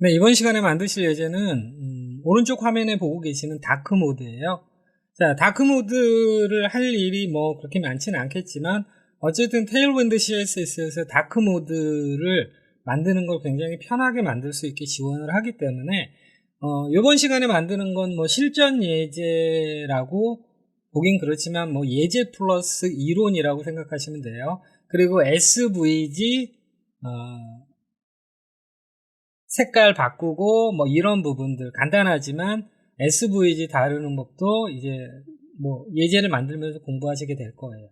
네, 이번 시간에 만드실 예제는 오른쪽 화면에 보고 계시는 다크 모드예요. 자, 다크 모드를 할 일이 뭐 그렇게 많지는 않겠지만 어쨌든 테일윈드 CSS에서 다크 모드를 만드는 걸 굉장히 편하게 만들 수 있게 지원을 하기 때문에 이번 시간에 만드는 건 뭐 실전 예제라고 보긴 그렇지만 뭐 예제 플러스 이론이라고 생각하시면 돼요. 그리고 SVG 색깔 바꾸고 뭐 이런 부분들 간단하지만 SVG 다루는 법도 이제 뭐 예제를 만들면서 공부하시게 될 거예요.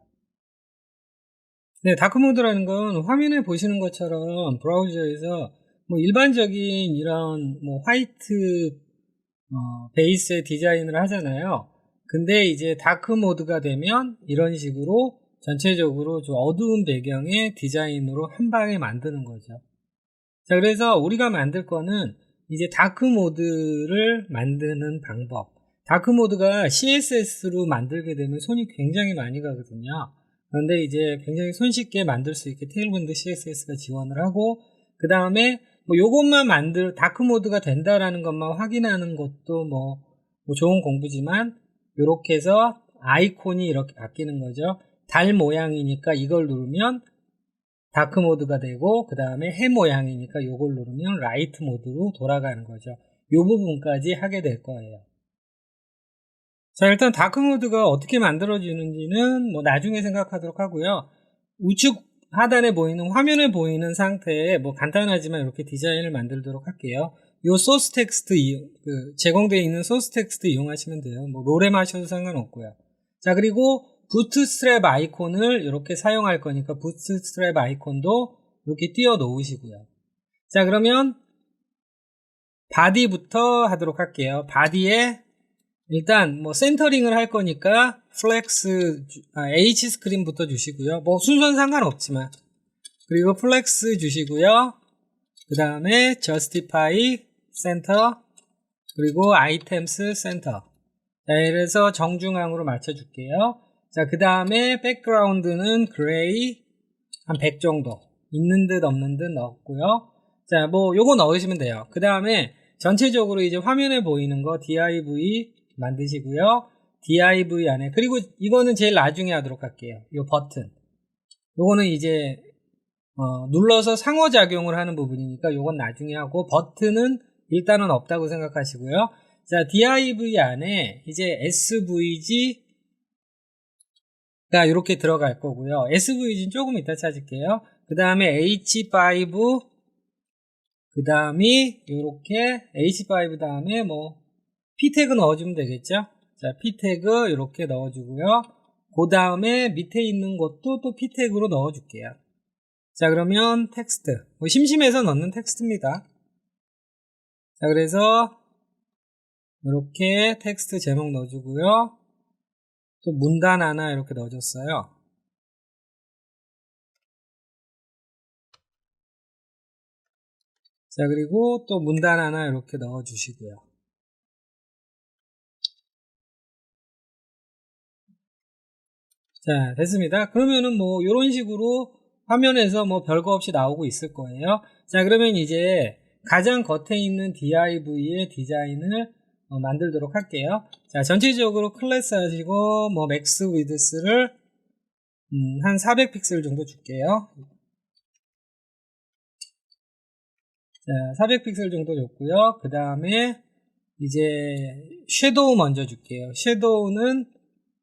네, 다크모드라는 건 화면에 보시는 것처럼 브라우저에서 뭐 일반적인 이런 뭐 화이트 베이스의 디자인을 하잖아요. 근데 이제 다크모드가 되면 이런 식으로 전체적으로 좀 어두운 배경의 디자인으로 한 방에 만드는 거죠. 자, 그래서 우리가 만들 거는 이제 다크 모드를 만드는 방법. 다크 모드가 CSS로 만들게 되면 손이 굉장히 많이 가거든요. 그런데 이제 굉장히 손쉽게 만들 수 있게 테일윈드 CSS가 지원을 하고, 그 다음에 뭐 요것만 다크 모드가 된다라는 것만 확인하는 것도 뭐 좋은 공부지만, 요렇게 해서 아이콘이 이렇게 바뀌는 거죠. 달 모양이니까 이걸 누르면 다크 모드가 되고, 그 다음에 해 모양이니까 요걸 누르면 라이트 모드로 돌아가는 거죠. 요 부분까지 하게 될 거예요. 자, 일단 다크 모드가 어떻게 만들어지는지는 뭐 나중에 생각하도록 하고요. 우측 하단에 보이는 화면에 보이는 상태에 뭐 간단하지만 이렇게 디자인을 만들도록 할게요. 요 소스 텍스트 제공되어 있는 소스 텍스트 이용하시면 돼요. 뭐 롤엠 하셔도 상관없고요. 자, 그리고 부트스트랩 아이콘을 이렇게 사용할 거니까 부트스트랩 아이콘도 이렇게 띄워 놓으시고요. 자, 그러면 바디부터 하도록 할게요. 바디에 일단 뭐 센터링을 할 거니까 플렉스 H 스크린부터 주시고요. 뭐 순서는 상관없지만, 그리고 플렉스 주시고요. 그 다음에 justify 센터, 그리고 items 센터. 자, 이래서 정중앙으로 맞춰줄게요. 자, 그 다음에 백그라운드는 그레이 한 100 정도 있는 듯 없는 듯 넣었고요. 자, 뭐 요거 넣으시면 돼요. 그 다음에 전체적으로 이제 화면에 보이는 거 div 만드시고요. div 안에, 그리고 이거는 제일 나중에 하도록 할게요. 요 버튼, 요거는 이제 눌러서 상호작용을 하는 부분이니까 요건 나중에 하고, 버튼은 일단은 없다고 생각하시고요. 자, div 안에 이제 svg 가 이렇게 들어갈 거고요. SVG는 조금 이따 찾을게요. 그 다음에 H5, 그 다음이 이렇게 H5 다음에 뭐 P 태그 넣어주면 되겠죠. 자, P 태그 이렇게 넣어주고요. 그 다음에 밑에 있는 것도 또 P 태그로 넣어줄게요. 자, 그러면 텍스트, 뭐 심심해서 넣는 텍스트입니다. 자, 그래서 이렇게 텍스트 제목 넣어주고요. 또 문단 하나 이렇게 넣어줬어요. 자, 그리고 또 문단 하나 이렇게 넣어주시고요. 자, 됐습니다. 그러면은 뭐 이런 식으로 화면에서 뭐 별거 없이 나오고 있을 거예요. 자, 그러면 이제 가장 겉에 있는 div의 디자인을 만들도록 할게요. 자, 전체적으로 클래스 하시고 뭐 맥스 위드스를 한 400픽셀 정도 줄게요. 자, 400픽셀 정도 줬고요. 그 다음에 이제 섀도우 먼저 줄게요. 섀도우는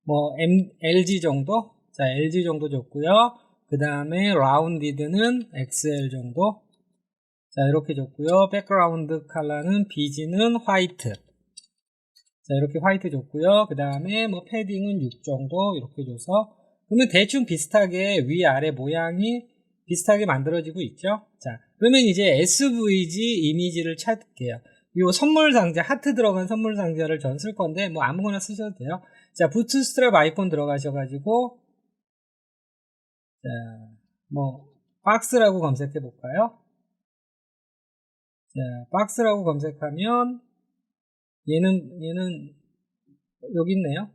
뭐 LG 정도, 자, LG 정도 줬고요. 그 다음에 라운디드는 XL 정도, 자, 이렇게 줬고요. 백그라운드 컬러는 BG는 화이트, 자, 이렇게 화이트 줬고요. 그 다음에 뭐 패딩은 6 정도 이렇게 줘서, 그러면 대충 비슷하게 위아래 모양이 비슷하게 만들어지고 있죠. 자, 그러면 이제 SVG 이미지를 찾을게요. 요 선물 상자, 하트 들어간 선물 상자를 전 쓸 건데 뭐 아무거나 쓰셔도 돼요. 자, 부트스트랩 아이콘 들어가셔가지고, 자, 뭐 박스라고 검색해 볼까요? 자, 박스라고 검색하면 얘는 여기 있네요.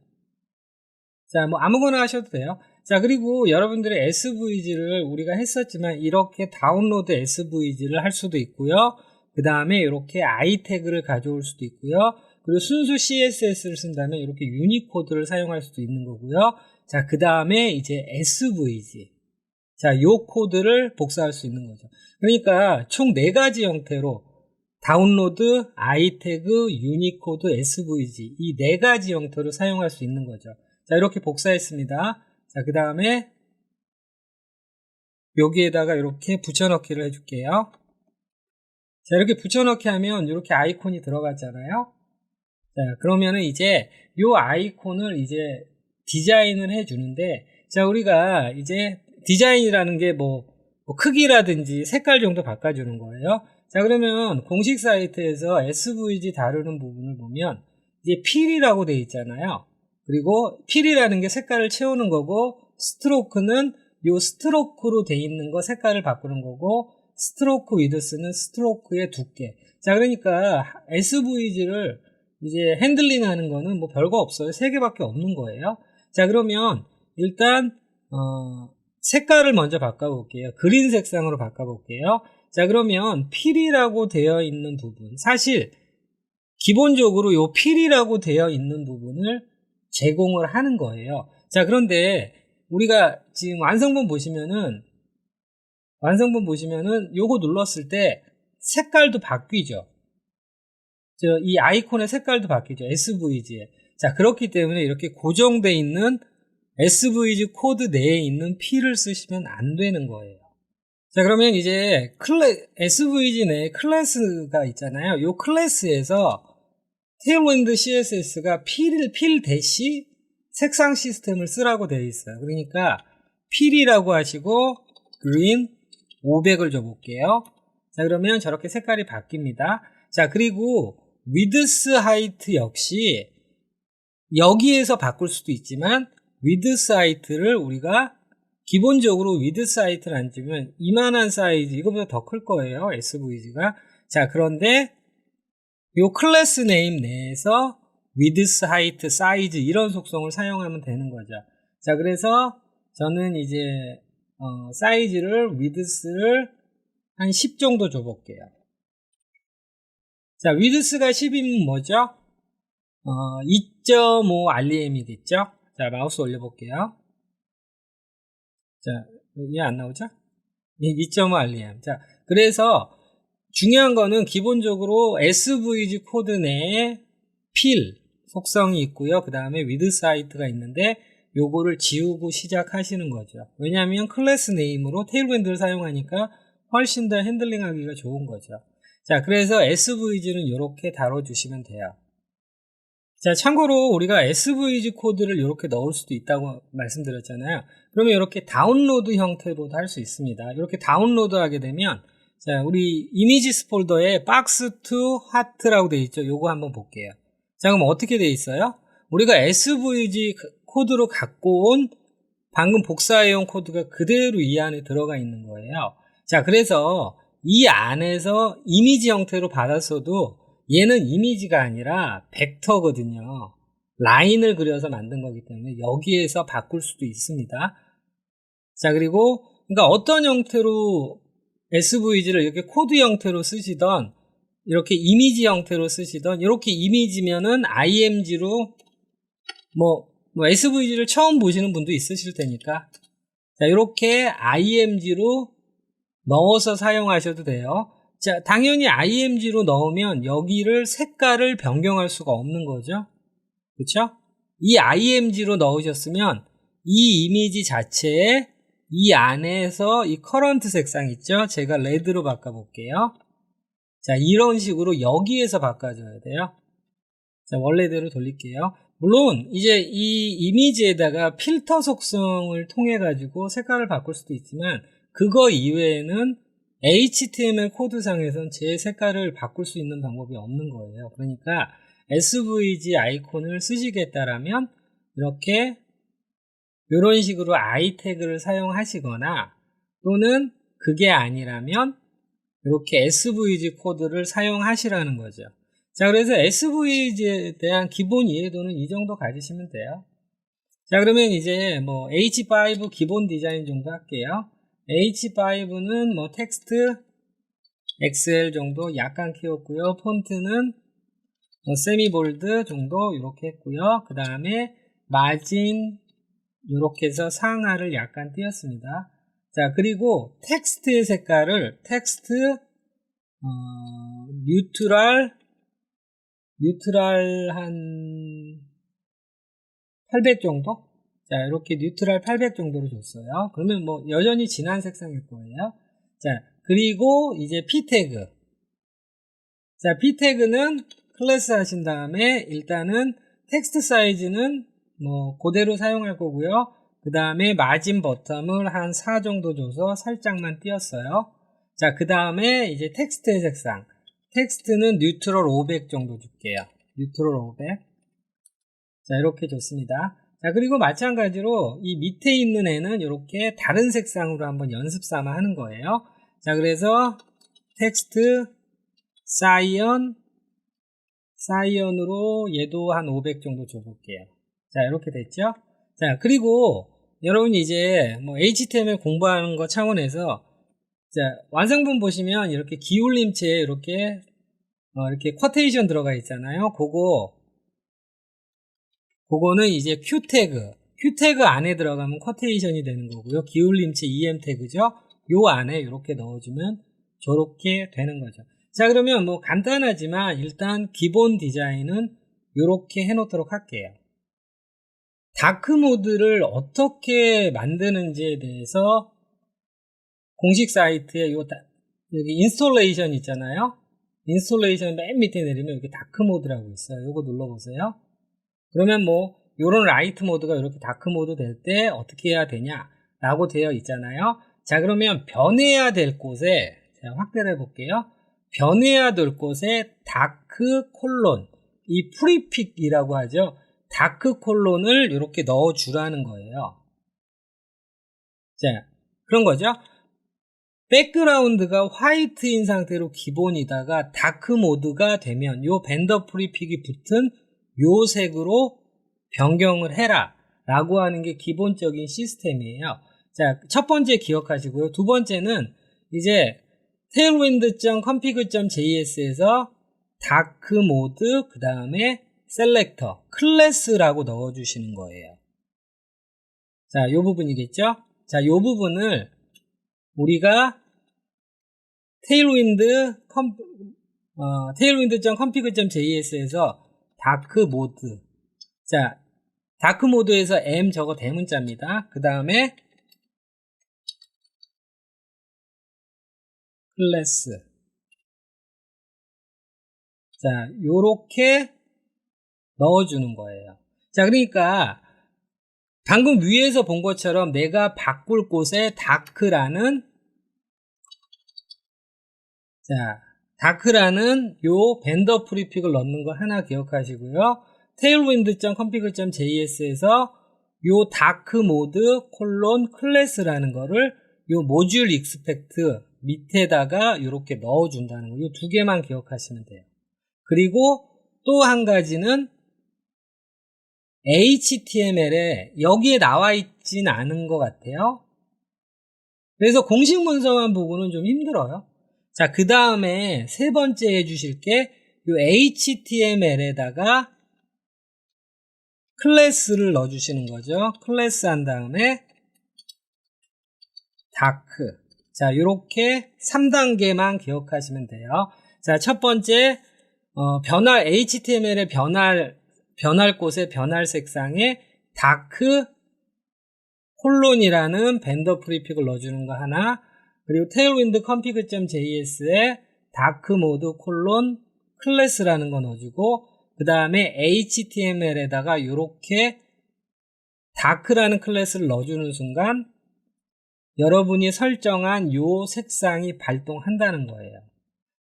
자, 뭐 아무거나 하셔도 돼요. 자, 그리고 여러분들의 SVG를 우리가 했었지만 이렇게 다운로드 SVG를 할 수도 있고요. 그 다음에 이렇게 i 태그를 가져올 수도 있고요. 그리고 순수 CSS를 쓴다면 이렇게 유니코드를 사용할 수도 있는 거고요. 자, 그 다음에 이제 SVG. 자, 요 코드를 복사할 수 있는 거죠. 그러니까 총 4가지 형태로 다운로드, i태그, 유니코드, SVG 이 4가지 형태로 사용할 수 있는 거죠. 자, 이렇게 복사했습니다. 자, 그 다음에 여기에다가 이렇게 붙여넣기를 해줄게요. 자, 이렇게 붙여넣기 하면 이렇게 아이콘이 들어갔잖아요. 자, 그러면은 이제 요 아이콘을 이제 디자인을 해주는데, 자, 우리가 이제 디자인이라는 게 뭐 크기라든지 색깔 정도 바꿔주는 거예요. 자, 그러면 공식 사이트에서 SVG 다루는 부분을 보면 이제 필이라고 되어 있잖아요. 그리고 필이라는 게 색깔을 채우는 거고, 스트로크는 요 스트로크로 되어 있는 거 색깔을 바꾸는 거고, 스트로크 위드스는 스트로크의 두께. 자, 그러니까 SVG를 이제 핸들링 하는 거는 뭐 별거 없어요. 3개밖에 없는 거예요. 자, 그러면 일단 색깔을 먼저 바꿔볼게요. 그린 색상으로 바꿔볼게요. 자, 그러면 필이라고 되어 있는 부분, 사실 기본적으로 요 필이라고 되어 있는 부분을 제공을 하는 거예요. 자, 그런데 우리가 지금 완성본 보시면은 요거 눌렀을 때 색깔도 바뀌죠. 이 아이콘의 색깔도 바뀌죠. SVG에. 자, 그렇기 때문에 이렇게 고정되어 있는 SVG 코드 내에 있는 P를 쓰시면 안 되는 거예요. 자, 그러면 이제 SVG 내에 클래스가 있잖아요. 이 클래스에서 테일윈드 CSS가 필 대시 색상 시스템을 쓰라고 되어 있어요. 그러니까 필이라고 하시고 green 500을 줘볼게요. 자, 그러면 저렇게 색깔이 바뀝니다. 자, 그리고 width height 역시 여기에서 바꿀 수도 있지만 width height를 우리가 기본적으로 width height를 안 주면 이만한 사이즈, 이거보다 더 클 거예요, SVG가. 자, 그런데 요 클래스 네임 내에서 width height, size 이런 속성을 사용하면 되는 거죠. 자, 그래서 저는 이제 사이즈를 width를 한 10 정도 줘볼게요. 자, width가 10이면 뭐죠? 2.5 REM이겠죠? 자, 마우스 올려볼게요. 자, 이해 안 나오죠? 2.5 REM. 자, 그래서 중요한 거는 기본적으로 SVG 코드 내에 필 속성이 있고요. 그 다음에 width height가 있는데 요거를 지우고 시작하시는 거죠. 왜냐하면 클래스 네임으로 테일윈드를 사용하니까 훨씬 더 핸들링 하기가 좋은 거죠. 자, 그래서 SVG는 이렇게 다뤄주시면 돼요. 자, 참고로 우리가 SVG 코드를 이렇게 넣을 수도 있다고 말씀드렸잖아요. 그러면 이렇게 다운로드 형태로도 할 수 있습니다. 이렇게 다운로드 하게 되면, 자, 우리 이미지스 폴더에 박스 투 하트라고 되어 있죠. 요거 한번 볼게요. 자, 그럼 어떻게 되어 있어요? 우리가 SVG 코드로 갖고 온 방금 복사해온 코드가 그대로 이 안에 들어가 있는 거예요. 자, 그래서 이 안에서 이미지 형태로 받았어도 얘는 이미지가 아니라 벡터거든요. 라인을 그려서 만든 거기 때문에 여기에서 바꿀 수도 있습니다. 자, 그리고 그러니까 어떤 형태로 SVG를 이렇게 코드 형태로 쓰시던 이렇게 이미지 형태로 쓰시던 이렇게 이미지면은 IMG로 뭐 SVG를 처음 보시는 분도 있으실 테니까 자, 이렇게 IMG로 넣어서 사용하셔도 돼요. 자, 당연히 IMG로 넣으면 여기를 색깔을 변경할 수가 없는 거죠. 그렇죠? 이 IMG로 넣으셨으면 이 이미지 자체에 이 안에서 이 커런트 색상 있죠? 제가 레드로 바꿔볼게요. 자, 이런 식으로 여기에서 바꿔줘야 돼요. 자, 원래대로 돌릴게요. 물론 이제 이 이미지에다가 필터 속성을 통해 가지고 색깔을 바꿀 수도 있지만 그거 이외에는 HTML 코드상에선 제 색깔을 바꿀 수 있는 방법이 없는 거예요. 그러니까 SVG 아이콘을 쓰시겠다라면 이렇게 이런 식으로 I 태그를 사용하시거나 또는 그게 아니라면 이렇게 SVG 코드를 사용하시라는 거죠. 자, 그래서 SVG에 대한 기본 이해도는 이 정도 가지시면 돼요. 자, 그러면 이제 뭐 H5 기본 디자인 정도 할게요. H5는 뭐 텍스트 XL 정도 약간 키웠고요. 폰트는 세미볼드 정도 이렇게 했고요. 그 다음에 마진 이렇게 해서 상하를 약간 띄었습니다. 자, 그리고 텍스트의 색깔을 뉴트럴 한 800 정도? 자, 이렇게 뉴트럴 800 정도로 줬어요. 그러면 뭐 여전히 진한 색상일 거예요. 자, 그리고 이제 P 태그. 자, P 태그는 클래스 하신 다음에 일단은 텍스트 사이즈는 뭐 그대로 사용할 거고요. 그 다음에 마진 버텀을 한 4 정도 줘서 살짝만 띄었어요. 자, 그 다음에 이제 텍스트의 색상. 텍스트는 뉴트럴 500 정도 줄게요. 뉴트럴 500. 자, 이렇게 줬습니다. 자, 그리고 마찬가지로 이 밑에 있는 애는 이렇게 다른 색상으로 한번 연습 삼아 하는 거예요. 자, 그래서 텍스트 사이언으로 얘도 한 500 정도 줘볼게요. 자, 이렇게 됐죠? 자, 그리고 여러분이 이제 뭐 HTML 공부하는 거 차원에서 자, 완성본 보시면 이렇게 기울림체에 이렇게 쿼테이션 들어가 있잖아요. 그거는 이제 Q 태그 안에 들어가면 쿼테이션이 되는 거고요. 기울림체 EM 태그죠. 요 안에 이렇게 넣어주면 저렇게 되는 거죠. 자, 그러면 뭐 간단하지만 일단 기본 디자인은 이렇게 해놓도록 할게요. 다크 모드를 어떻게 만드는지에 대해서 공식 사이트에 여기 인스톨레이션 있잖아요. 인스톨레이션 맨 밑에 내리면 여기 다크 모드라고 있어요. 요거 눌러보세요. 그러면 뭐 요런 라이트 모드가 이렇게 다크 모드 될 때 어떻게 해야 되냐 라고 되어 있잖아요. 자, 그러면 변해야 될 곳에 제가 확대를 해볼게요. 변해야 될 곳에 다크 콜론, 이 프리픽이라고 하죠. 다크 콜론을 이렇게 넣어 주라는 거예요. 자, 그런 거죠. 백그라운드가 화이트인 상태로 기본이다가 다크 모드가 되면 요 밴더 프리픽이 붙은 요 색으로 변경을 해라 라고 하는 게 기본적인 시스템이에요. 자, 첫 번째 기억하시고요. 두 번째는 이제 tailwind.config.js에서 다크 모드 그 다음에 셀렉터 클래스라고 넣어주시는 거예요. 자, 요 부분이겠죠? 자, 요 부분을 우리가 tailwind.config.js에서 다크 모드. 자, 다크 모드에서 M 저거 대문자입니다. 그 다음에 클래스. 자, 요렇게 넣어주는 거예요. 자, 그러니까 방금 위에서 본 것처럼 내가 바꿀 곳에 다크라는 요 밴더 프리픽을 넣는 거 하나 기억하시고요. tailwind.config.js에서 요 다크 모드 콜론 클래스라는 거를 요 모듈 익스펙트 밑에다가 이렇게 넣어준다는 거. 이 두 개만 기억하시면 돼요. 그리고 또 한 가지는 HTML에 여기에 나와 있진 않은 것 같아요. 그래서 공식 문서만 보고는 좀 힘들어요. 자, 그 다음에 세 번째 해주실 게 요 HTML에다가 클래스를 넣어주시는 거죠. 클래스 한 다음에 다크. 자, 요렇게 3단계만 기억하시면 돼요. 자, 첫 번째, HTML의 변할 곳에 변할 색상에 다크 콜론이라는 밴더 프리픽을 넣어주는 거 하나, 그리고 tailwind config.js에 다크 모드 콜론 클래스라는 거 넣어주고, 그 다음에 HTML에다가 이렇게 다크라는 클래스를 넣어주는 순간 여러분이 설정한 요 색상이 발동한다는 거예요.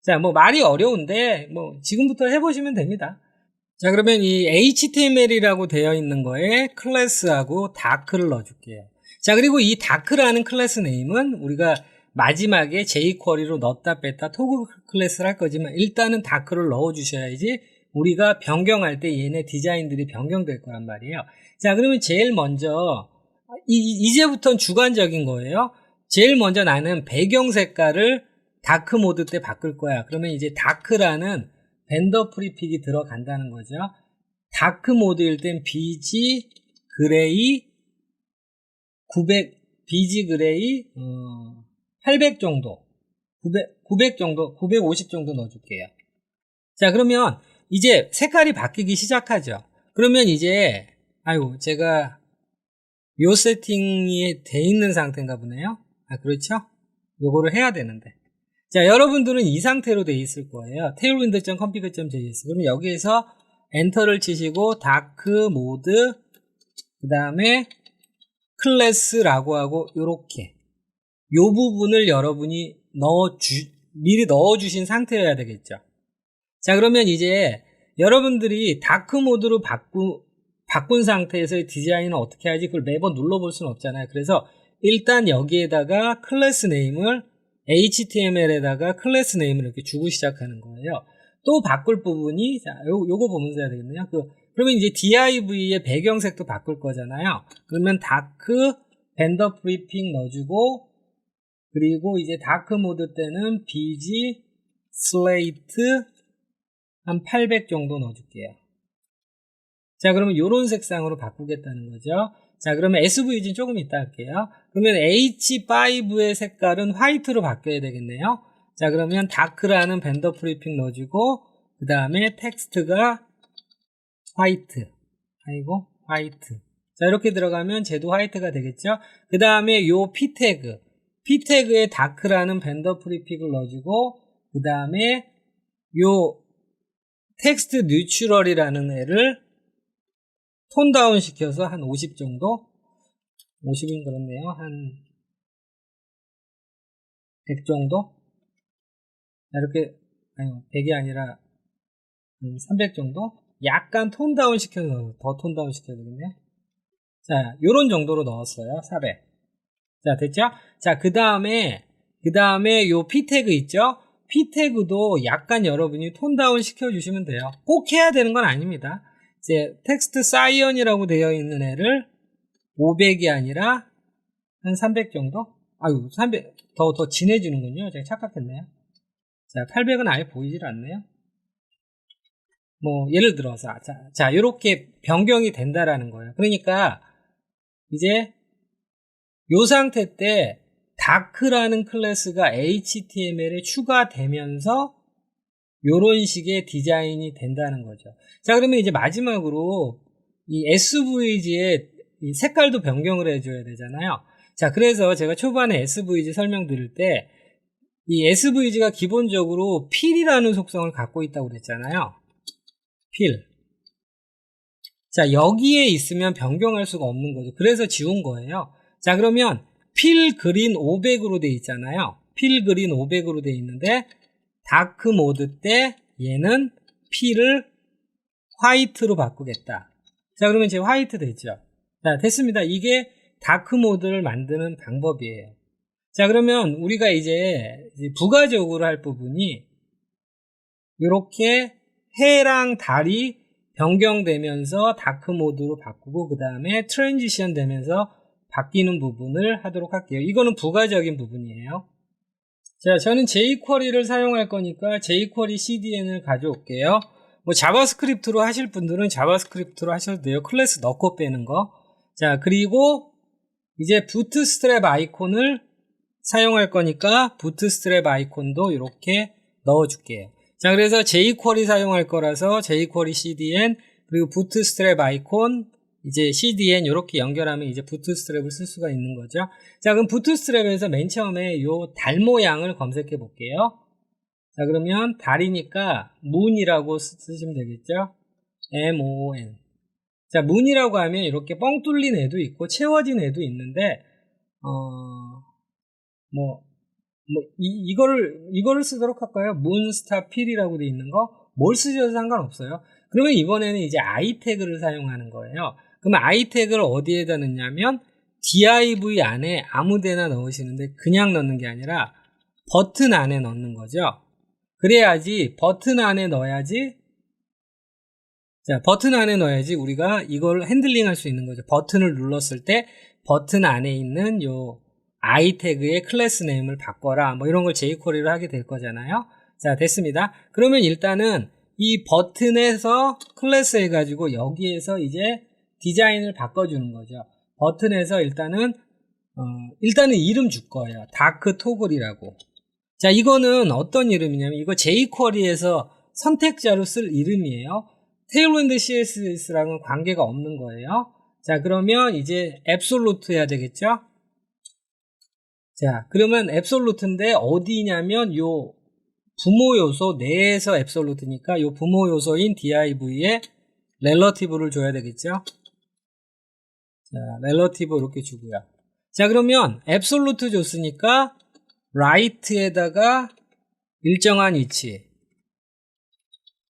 자, 뭐 말이 어려운데 뭐 지금부터 해보시면 됩니다. 자, 그러면 이 HTML이라고 되어 있는 거에 클래스하고 다크를 넣어줄게요. 자, 그리고 이 다크라는 클래스 네임은 우리가 마지막에 jQuery로 넣었다 뺐다 토글 클래스를 할 거지만 일단은 다크를 넣어주셔야지 우리가 변경할 때 얘네 디자인들이 변경될 거란 말이에요. 자, 그러면 제일 먼저 이제부터는 주관적인 거예요. 제일 먼저 나는 배경 색깔을 다크 모드 때 바꿀 거야. 그러면 이제 다크라는 벤더 프리픽이 들어간다는 거죠. 다크 모드일 땐 BG 그레이 800 정도, 900 정도, 950 정도 넣어줄게요. 자, 그러면 이제 색깔이 바뀌기 시작하죠. 그러면 이제, 제가 요 세팅이 돼 있는 상태인가 보네요. 그렇죠? 요거를 해야 되는데. 자, 여러분들은 이 상태로 돼 있을 거예요. tailwind.config.js. 그러면 여기에서 엔터를 치시고, 다크 모드, 그 다음에 클래스라고 하고, 요렇게. 요 부분을 여러분이 미리 넣어주신 상태여야 되겠죠. 자, 그러면 이제 여러분들이 다크 모드로 바꾼 상태에서의 디자인은 어떻게 하지? 그걸 매번 눌러볼 수는 없잖아요. 그래서 일단 여기에다가 클래스 네임을 HTML에다가 클래스 네임을 이렇게 주고 시작하는 거예요. 또 바꿀 부분이, 자, 요거 보면서 해야 되겠네요. 그러면 이제 div의 배경색도 바꿀 거잖아요. 그러면 다크 벤더 프리픽 넣어주고, 그리고 이제 다크 모드 때는 BG 슬레이트 한 800 정도 넣어줄게요. 자, 그러면 요런 색상으로 바꾸겠다는 거죠. 자, 그러면 SVG는 조금 이따 할게요. 그러면 H5의 색깔은 화이트로 바뀌어야 되겠네요. 자, 그러면 다크라는 벤더 프리픽 넣어주고, 그 다음에 텍스트가 화이트. 화이트. 자, 이렇게 들어가면 쟤도 화이트가 되겠죠. 그 다음에 요 P태그에 다크라는 벤더 프리픽을 넣어주고, 그 다음에 요 텍스트 뉴트럴이라는 애를 톤 다운 시켜서 한 50 정도? 50은 그렇네요. 한 100 정도? 이렇게, 100이 아니라 300 정도? 약간 톤 다운 시켜서, 더 톤 다운 시켜야 되겠네요. 자, 요런 정도로 넣었어요. 400. 자, 됐죠? 자, 그 다음에 요 P태그 있죠? P태그도 약간 여러분이 톤 다운 시켜주시면 돼요. 꼭 해야 되는 건 아닙니다. 이제 텍스트 사이언이라고 되어 있는 애를 500이 아니라 한 300 정도? 300, 더 진해지는군요. 제가 착각했네요. 자, 800은 아예 보이질 않네요. 예를 들어서, 자, 요렇게 변경이 된다라는 거예요. 그러니까, 이제, 요 상태 때, 다크라는 클래스가 HTML에 추가되면서, 요런 식의 디자인이 된다는 거죠. 자, 그러면 이제 마지막으로, 이 SVG의 이 색깔도 변경을 해줘야 되잖아요. 자, 그래서 제가 초반에 SVG 설명드릴 때, 이 SVG가 기본적으로 필이라는 속성을 갖고 있다고 그랬잖아요. 필. 자, 여기에 있으면 변경할 수가 없는 거죠. 그래서 지운 거예요. 자, 그러면 필 그린 500으로 돼 있잖아요. 필 그린 500으로 돼 있는데 다크 모드 때 얘는 필을 화이트로 바꾸겠다. 자, 그러면 이제 화이트 됐죠. 자, 됐습니다. 이게 다크 모드를 만드는 방법이에요. 자, 그러면 우리가 이제 부가적으로 할 부분이 이렇게 해랑 달이 변경되면서 다크 모드로 바꾸고 그 다음에 트랜지션 되면서 바뀌는 부분을 하도록 할게요. 이거는 부가적인 부분이에요. 자, 저는 jQuery를 사용할 거니까 jQuery CDN을 가져올게요. 자바스크립트로 하실 분들은 자바스크립트로 하셔도 돼요. 클래스 넣고 빼는 거. 자, 그리고 이제 부트스트랩 아이콘을 사용할 거니까 부트스트랩 아이콘도 이렇게 넣어줄게요. 자, 그래서 jQuery 사용할 거라서 jQuery CDN 그리고 부트스트랩 아이콘 이제 CDN 이렇게 연결하면 이제 부트스트랩을 쓸 수가 있는 거죠. 자, 그럼 부트스트랩에서 맨 처음에 요 달 모양을 검색해 볼게요. 자, 그러면 달이니까 문이라고 쓰시면 되겠죠. MON. 자, 문이라고 하면 이렇게 뻥 뚫린 애도 있고 채워진 애도 있는데 이거를 쓰도록 할까요? 문스타필이라고 돼 있는 거? 뭘 쓰셔도 상관없어요. 그러면 이번에는 이제 i 태그를 사용하는 거예요. 그러면 i 태그를 어디에다 넣냐면 div 안에 아무 데나 넣으시는데 그냥 넣는 게 아니라 버튼 안에 넣는 거죠. 그래야지 버튼 안에 넣어야지 자, 버튼 안에 넣어야지 우리가 이걸 핸들링 할 수 있는 거죠. 버튼을 눌렀을 때 버튼 안에 있는 요 i 태그의 클래스 네임을 바꿔라. 뭐 이런 걸 jQuery로 하게 될 거잖아요. 자, 됐습니다. 그러면 일단은 이 버튼에서 클래스 해가지고 여기에서 이제 디자인을 바꿔주는 거죠. 버튼에서 일단은 이름 줄 거예요. 다크 토글이라고. 자, 이거는 어떤 이름이냐면 이거 jQuery에서 선택자로 쓸 이름이에요. 테일윈드 CSS랑은 관계가 없는 거예요. 자, 그러면 이제 앱솔루트 해야 되겠죠? 자, 그러면 앱솔루트인데 어디냐면 요 부모 요소 내에서 앱솔루트니까 요 부모 요소인 div에 렐러티브를 줘야 되겠죠? 자, 렐러티브 이렇게 주고요. 자, 그러면 앱솔루트 줬으니까 right에다가 일정한 위치,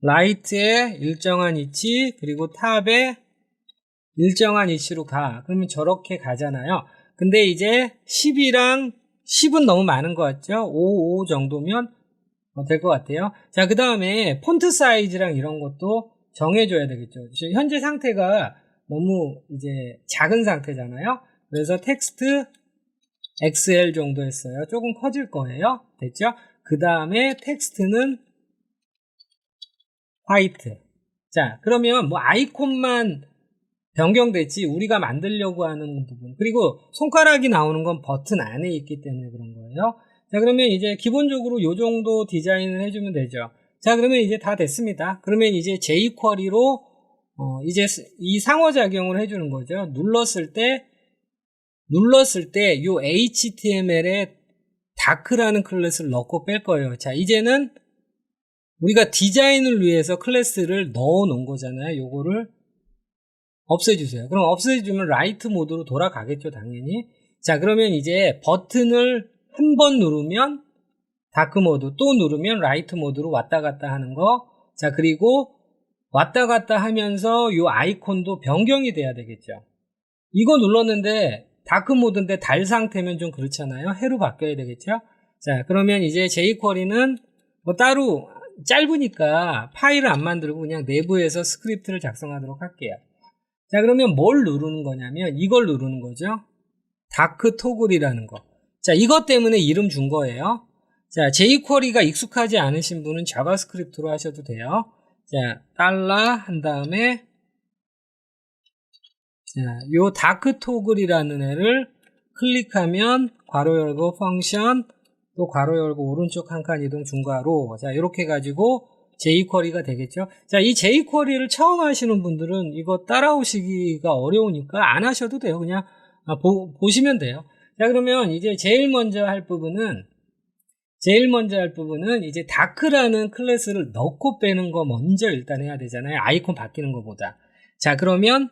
right에 일정한 위치, 그리고 탑에 일정한 위치로 가. 그러면 저렇게 가잖아요. 근데 이제 10은 너무 많은 것 같죠? 5 정도면 될 것 같아요. 자, 그 다음에 폰트 사이즈랑 이런 것도 정해줘야 되겠죠. 현재 상태가 너무 이제 작은 상태잖아요. 그래서 텍스트 XL 정도 했어요. 조금 커질 거예요. 됐죠? 그 다음에 텍스트는 화이트. 자, 그러면 뭐 아이콘만 변경됐지 우리가 만들려고 하는 부분, 그리고 손가락이 나오는 건 버튼 안에 있기 때문에 그런 거예요. 자, 그러면 이제 기본적으로 요 정도 디자인을 해주면 되죠. 자, 그러면 이제 다 됐습니다. 그러면 이제 jQuery로 이제 이 상호작용을 해주는 거죠. 눌렀을 때 요 HTML에 다크라는 클래스를 넣고 뺄 거예요. 자, 이제는 우리가 디자인을 위해서 클래스를 넣어 놓은 거잖아요. 요거를 없애주세요. 그럼 없애주면 라이트 모드로 돌아가겠죠, 당연히. 자, 그러면 이제 버튼을 한 번 누르면 다크 모드, 또 누르면 라이트 모드로 왔다 갔다 하는 거. 자, 그리고 왔다 갔다 하면서 요 아이콘도 변경이 돼야 되겠죠. 이거 눌렀는데 다크 모드인데 달 상태면 좀 그렇잖아요. 해로 바뀌어야 되겠죠. 자, 그러면 이제 jQuery는 뭐 따로 짧으니까 파일을 안 만들고 그냥 내부에서 스크립트를 작성하도록 할게요. 자, 그러면 뭘 누르는 거냐면 이걸 누르는 거죠. 다크 토글이라는 거. 자, 이것 때문에 이름 준 거예요. 자, jQuery가 익숙하지 않으신 분은 자바스크립트로 하셔도 돼요. 자, 달러 한 다음에 자, 요 다크 토글이라는 애를 클릭하면 괄호 열고 펑션, 또 괄호 열고 오른쪽 한 칸 이동 중괄호. 자, 이렇게 가지고 jQuery가 되겠죠. 자, 이 jQuery를 처음 하시는 분들은 이거 따라오시기가 어려우니까 안 하셔도 돼요. 그냥 보시면 돼요. 자, 그러면 이제 제일 먼저 할 부분은 이제 다크라는 클래스를 넣고 빼는 거 먼저 일단 해야 되잖아요. 아이콘 바뀌는 것보다. 자, 그러면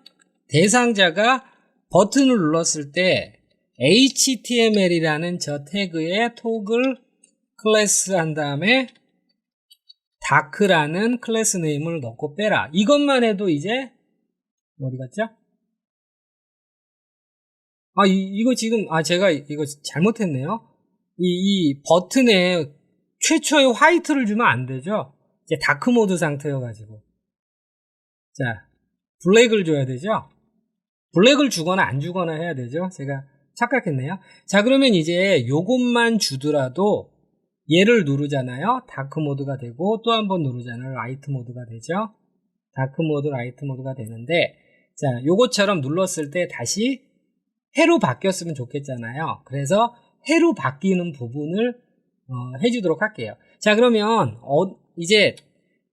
대상자가 버튼을 눌렀을 때 HTML이라는 저 태그에 토글 클래스 한 다음에 다크라는 클래스 네임을 넣고 빼라. 이것만 해도 이제 어디 갔죠? 이거 지금 제가 이거 잘못했네요. 이 버튼에 최초의 화이트를 주면 안 되죠. 이제 다크 모드 상태여가지고. 자, 블랙을 줘야 되죠. 블랙을 주거나 안 주거나 해야 되죠. 제가 착각했네요. 자, 그러면 이제 요것만 주더라도 얘를 누르잖아요. 다크 모드가 되고 또 한 번 누르잖아요. 라이트 모드가 되죠. 다크 모드, 라이트 모드가 되는데, 자, 요것처럼 눌렀을 때 다시 해로 바뀌었으면 좋겠잖아요. 그래서 해로 바뀌는 부분을 해주도록 할게요. 자, 그러면 이제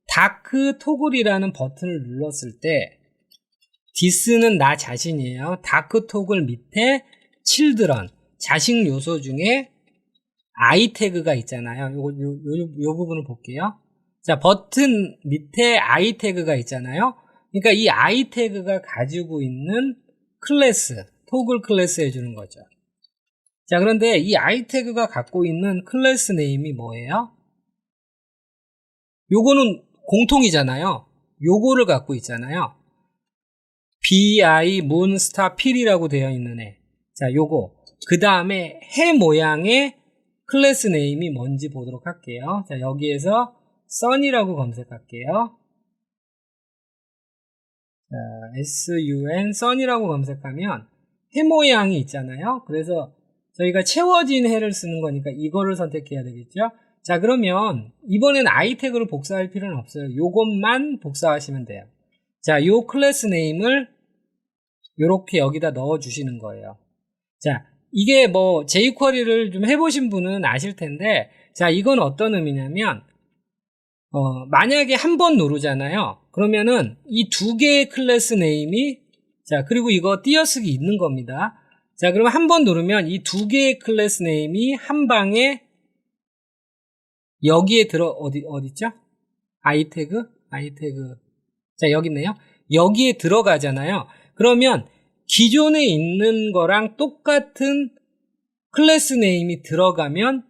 다크 토글이라는 버튼을 눌렀을 때 this는 나 자신이에요. 다크 토글 밑에 children, 자식 요소 중에 i 태그가 있잖아요. 요 부분을 볼게요. 자, 버튼 밑에 i 태그가 있잖아요. 그러니까 이 i 태그가 가지고 있는 클래스, 토글 클래스 해주는 거죠. 자, 그런데 이 i 태그가 갖고 있는 클래스 네임이 뭐예요? 요거는 공통이잖아요. 요거를 갖고 있잖아요. bi moonstar 필이라고 되어 있는 애. 자, 요거. 그 다음에 해 모양의 클래스 네임이 뭔지 보도록 할게요. 자, 여기에서 sun이라고 검색할게요. 자, sun, sun이라고 검색하면 해 모양이 있잖아요. 그래서 저희가 채워진 해를 쓰는 거니까 이거를 선택해야 되겠죠. 자, 그러면 이번엔 i 태그를 복사할 필요는 없어요. 요것만 복사하시면 돼요. 자, 요 클래스 네임을 요렇게 여기다 넣어 주시는 거예요. 자, 이게 뭐 jQuery를 좀 해보신 분은 아실 텐데, 자, 이건 어떤 의미냐면 만약에 한 번 누르잖아요. 그러면은 이 두 개의 클래스 네임이, 자, 그리고 이거 띄어쓰기 있는 겁니다. 자, 그럼 한 번 누르면 이 두 개의 클래스 네임이 한 방에 여기에 어디있죠? i 태그. 자, 여기 있네요. 여기에 들어가잖아요. 그러면 기존에 있는 거랑 똑같은 클래스 네임이 들어가면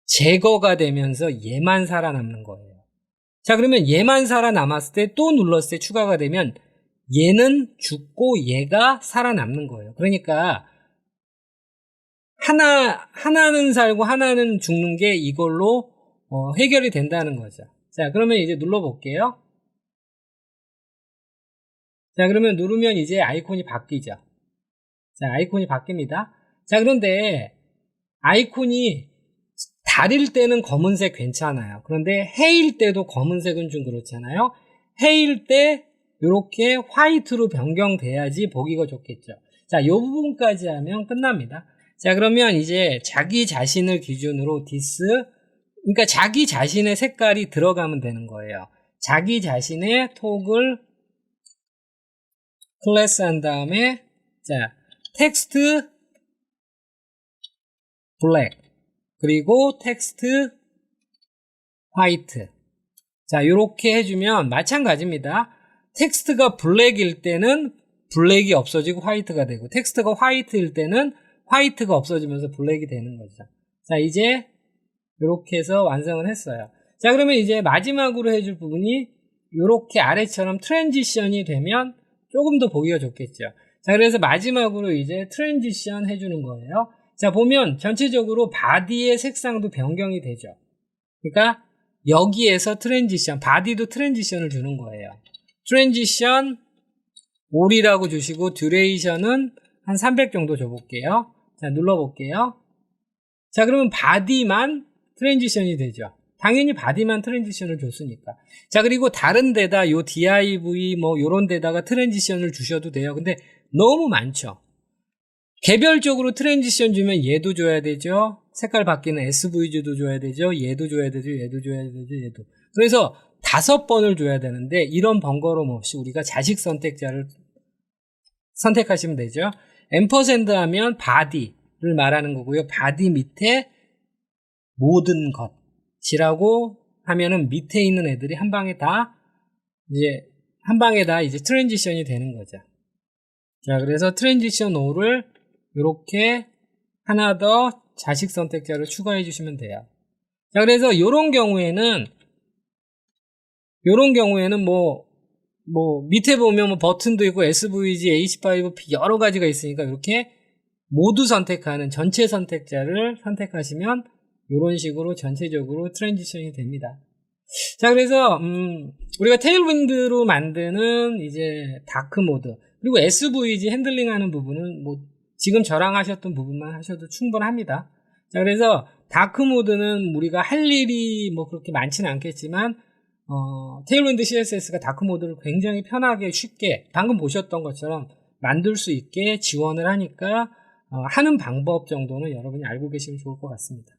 제거가 되면서 얘만 살아남는 거예요. 자, 그러면 얘만 살아남았을 때 또 눌렀을 때 추가가 되면 얘는 죽고 얘가 살아남는 거예요. 그러니까 하나는 살고 하나는 죽는 게 이걸로 해결이 된다는 거죠. 자, 그러면 이제 눌러볼게요. 자, 그러면 누르면 이제 아이콘이 바뀌죠. 자, 아이콘이 바뀝니다. 자, 그런데 아이콘이 달일 때는 검은색 괜찮아요. 그런데 해일 때도 검은색은 좀 그렇잖아요. 해일 때 이렇게 화이트로 변경돼야지 보기가 좋겠죠. 자, 이 부분까지 하면 끝납니다. 자, 그러면 이제 자기 자신을 기준으로 this, 그러니까 자기 자신의 색깔이 들어가면 되는 거예요. 자기 자신의 톡을 클래스 한 다음에, 자, 텍스트 블랙, 그리고 텍스트 화이트. 자, 이렇게 해주면 마찬가지입니다. 텍스트가 블랙일 때는 블랙이 없어지고 화이트가 되고, 텍스트가 화이트일 때는 화이트가 없어지면서 블랙이 되는 거죠. 자, 이제 이렇게 해서 완성을 했어요. 자, 그러면 이제 마지막으로 해줄 부분이 이렇게 아래처럼 트랜지션이 되면 조금 더 보기가 좋겠죠. 자, 그래서 마지막으로 이제 트랜지션 해주는 거예요. 자, 보면 전체적으로 바디의 색상도 변경이 되죠. 그러니까 여기에서 트랜지션, 바디도 트랜지션을 주는 거예요. 트랜지션 all이라고 주시고 듀레이션은 한 300 정도 줘볼게요. 자, 눌러볼게요. 자, 그러면 바디만 트랜지션이 되죠. 당연히 바디만 트랜지션을 줬으니까. 자, 그리고 다른 데다 요 div 뭐 요런 데다가 트랜지션을 주셔도 돼요. 근데 너무 많죠. 개별적으로 트랜지션 주면 얘도 줘야 되죠. 색깔 바뀌는 SVG도 줘야 되죠. 얘도 줘야 되죠. 얘도 줘야 되죠. 얘도. 그래서 5번을 줘야 되는데 이런 번거로움 없이 우리가 자식 선택자를 선택하시면 되죠. 앰퍼샌드 하면 body를 말하는 거고요. body 밑에 모든 것이라고 하면은 밑에 있는 애들이 한 방에 다 이제 트랜지션이 되는 거죠. 자, 그래서 트랜지션 5를 이렇게 하나 더 자식 선택자를 추가해 주시면 돼요. 자, 그래서 요런 경우에는 뭐 밑에 보면 뭐 버튼도 있고 SVG, H5P 여러 가지가 있으니까 이렇게 모두 선택하는 전체 선택자를 선택하시면 이런 식으로 전체적으로 트랜지션이 됩니다. 자, 그래서 우리가 테일윈드로 만드는 이제 다크 모드 그리고 SVG 핸들링하는 부분은 뭐 지금 저랑 하셨던 부분만 하셔도 충분합니다. 자, 그래서 다크 모드는 우리가 할 일이 뭐 그렇게 많지는 않겠지만 테일윈드 CSS가 다크 모드를 굉장히 편하게 쉽게 방금 보셨던 것처럼 만들 수 있게 지원을 하니까 하는 방법 정도는 여러분이 알고 계시면 좋을 것 같습니다.